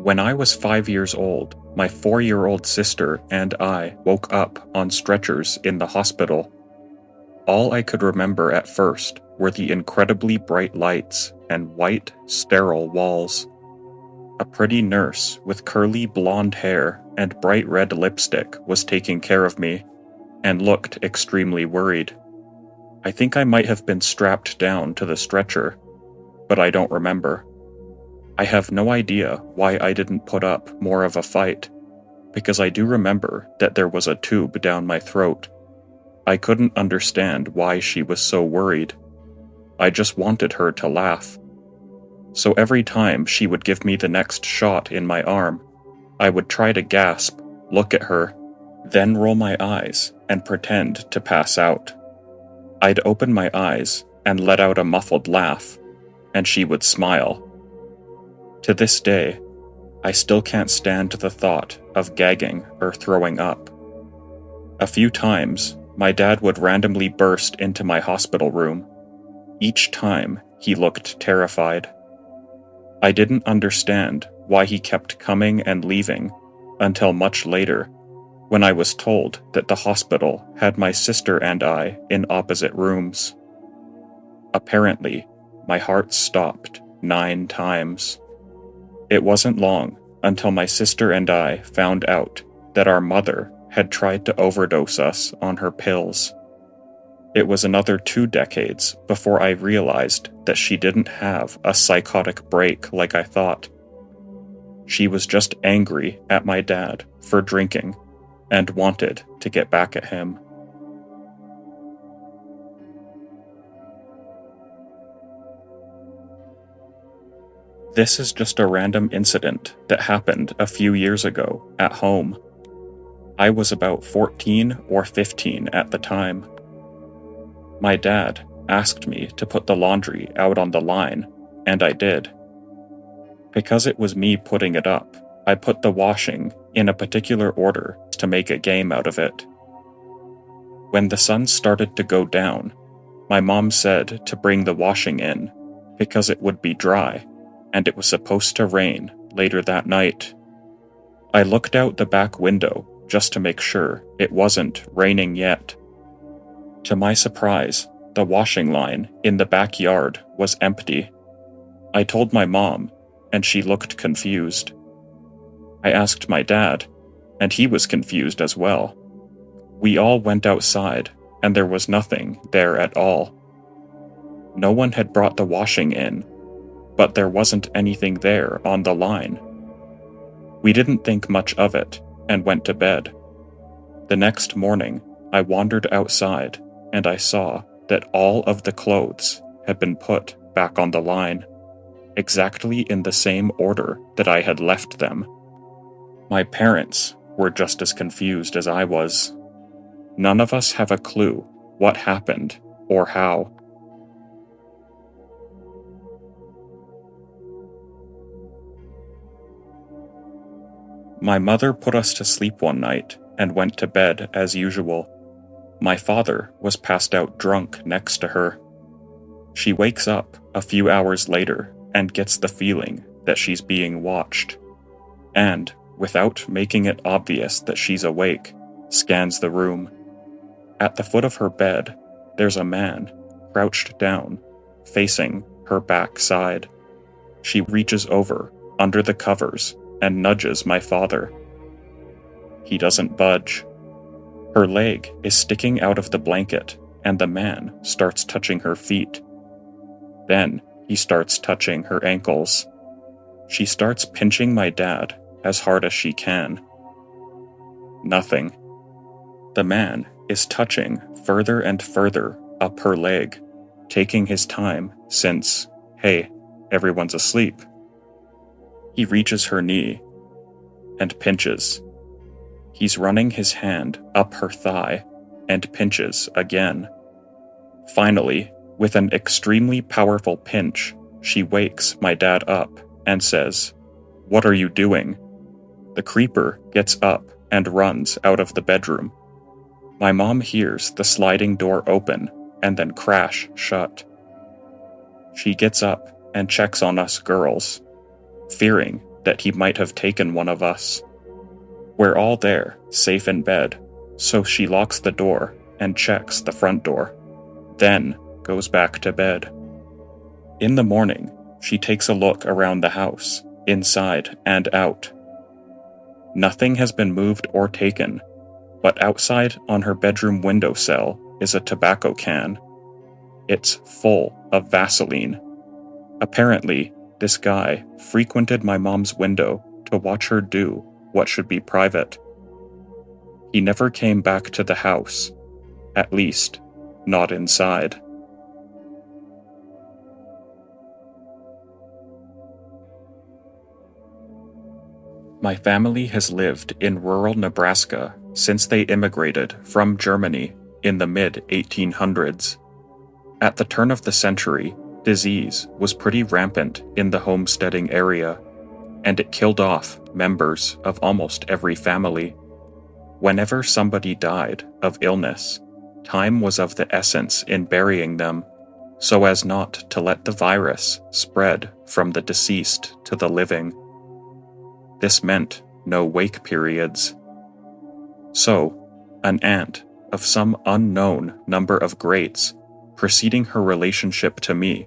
When I was 5 years old, my 4-year-old sister and I woke up on stretchers in the hospital. All I could remember at first were the incredibly bright lights and white, sterile walls. A pretty nurse with curly blonde hair and bright red lipstick was taking care of me, and looked extremely worried. I think I might have been strapped down to the stretcher, but I don't remember. I have no idea why I didn't put up more of a fight, because I do remember that there was a tube down my throat. I couldn't understand why she was so worried. I just wanted her to laugh. So every time she would give me the next shot in my arm, I would try to gasp, look at her, then roll my eyes and pretend to pass out. I'd open my eyes and let out a muffled laugh, and she would smile. To this day, I still can't stand the thought of gagging or throwing up. A few times, my dad would randomly burst into my hospital room. Each time, he looked terrified. I didn't understand why he kept coming and leaving until much later, when I was told that the hospital had my sister and I in opposite rooms. Apparently, my heart stopped 9 times. It wasn't long until my sister and I found out that our mother had tried to overdose us on her pills. It was another 2 decades before I realized that she didn't have a psychotic break like I thought. She was just angry at my dad for drinking and wanted to get back at him. This is just a random incident that happened a few years ago at home. I was about 14 or 15 at the time. My dad asked me to put the laundry out on the line, and I did. Because it was me putting it up, I put the washing in a particular order to make a game out of it. When the sun started to go down, my mom said to bring the washing in because it would be dry, and it was supposed to rain later that night. I looked out the back window just to make sure it wasn't raining yet. To my surprise, the washing line in the backyard was empty. I told my mom, and she looked confused. I asked my dad, and he was confused as well. We all went outside, and there was nothing there at all. No one had brought the washing in, but there wasn't anything there on the line. We didn't think much of it and went to bed. The next morning, I wandered outside and I saw that all of the clothes had been put back on the line, exactly in the same order that I had left them. My parents were just as confused as I was. None of us have a clue what happened or how. My mother put us to sleep one night and went to bed as usual. My father was passed out drunk next to her. She wakes up a few hours later and gets the feeling that she's being watched, and, without making it obvious that she's awake, scans the room. At the foot of her bed, there's a man, crouched down, facing her back side. She reaches over, under the covers, and nudges my father. He doesn't budge. Her leg is sticking out of the blanket, and the man starts touching her feet. Then he starts touching her ankles. She starts pinching my dad as hard as she can. Nothing. The man is touching further and further up her leg, taking his time since, hey, everyone's asleep. He reaches her knee and pinches. He's running his hand up her thigh and pinches again. Finally, with an extremely powerful pinch, she wakes my dad up and says, "What are you doing?" The creeper gets up and runs out of the bedroom. My mom hears the sliding door open and then crash shut. She gets up and checks on us girls, fearing that he might have taken one of us. We're all there, safe in bed, so she locks the door and checks the front door, then goes back to bed. In the morning, she takes a look around the house, inside and out. Nothing has been moved or taken, but outside on her bedroom windowsill is a tobacco can. It's full of Vaseline. Apparently, this guy frequented my mom's window to watch her do what should be private. He never came back to the house, at least, not inside. My family has lived in rural Nebraska since they immigrated from Germany in the mid-1800s. At the turn of the century, disease was pretty rampant in the homesteading area, and it killed off members of almost every family. Whenever somebody died of illness, time was of the essence in burying them, so as not to let the virus spread from the deceased to the living. This meant no wake periods. So, an aunt of some unknown number of greats, preceding her relationship to me,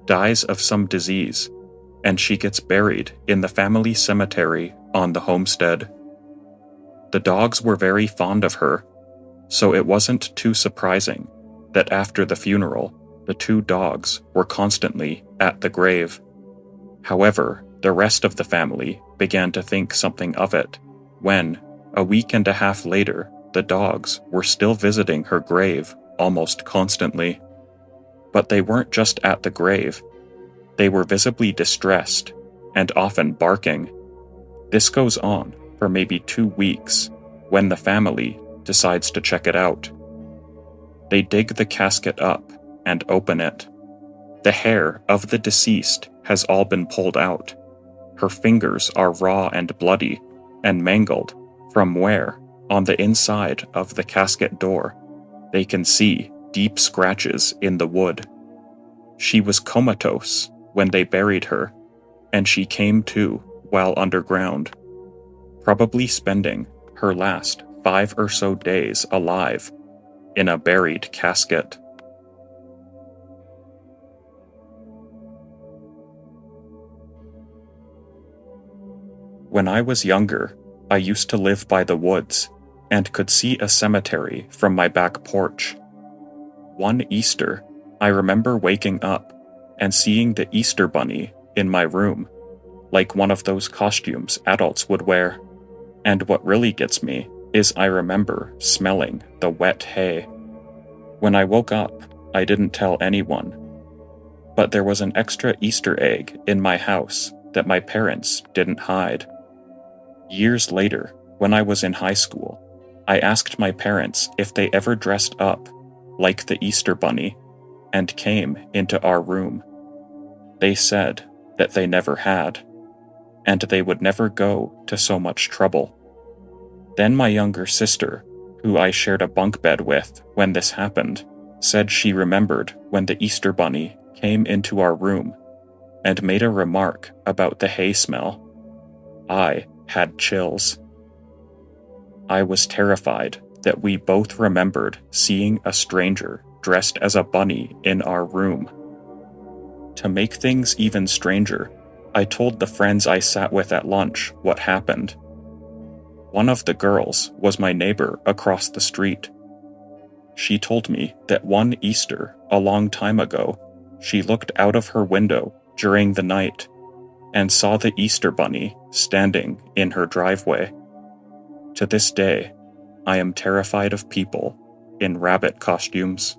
dies of some disease, and she gets buried in the family cemetery on the homestead. The dogs were very fond of her, so it wasn't too surprising that after the funeral, the two dogs were constantly at the grave. However, the rest of the family began to think something of it when, a week and a half later, the dogs were still visiting her grave almost constantly. But they weren't just at the grave. They were visibly distressed and often barking. This goes on for maybe 2 weeks when the family decides to check it out. They dig the casket up and open it. The hair of the deceased has all been pulled out. Her fingers are raw and bloody and mangled from where, on the inside of the casket door, they can see deep scratches in the wood. She was comatose when they buried her, and she came to while underground, probably spending her last 5 or so days alive in a buried casket. When I was younger, I used to live by the woods and could see a cemetery from my back porch. One Easter, I remember waking up and seeing the Easter bunny in my room, like one of those costumes adults would wear. And what really gets me is I remember smelling the wet hay. When I woke up, I didn't tell anyone. But there was an extra Easter egg in my house that my parents didn't hide. Years later, when I was in high school, I asked my parents if they ever dressed up like the Easter bunny and came into our room. They said that they never had, and they would never go to so much trouble. Then my younger sister, who I shared a bunk bed with when this happened, said she remembered when the Easter bunny came into our room and made a remark about the hay smell. I had chills. I was terrified that we both remembered seeing a stranger dressed as a bunny in our room. To make things even stranger, I told the friends I sat with at lunch what happened. One of the girls was my neighbor across the street. She told me that one Easter, a long time ago, she looked out of her window during the night and saw the Easter bunny standing in her driveway. To this day, I am terrified of people in rabbit costumes.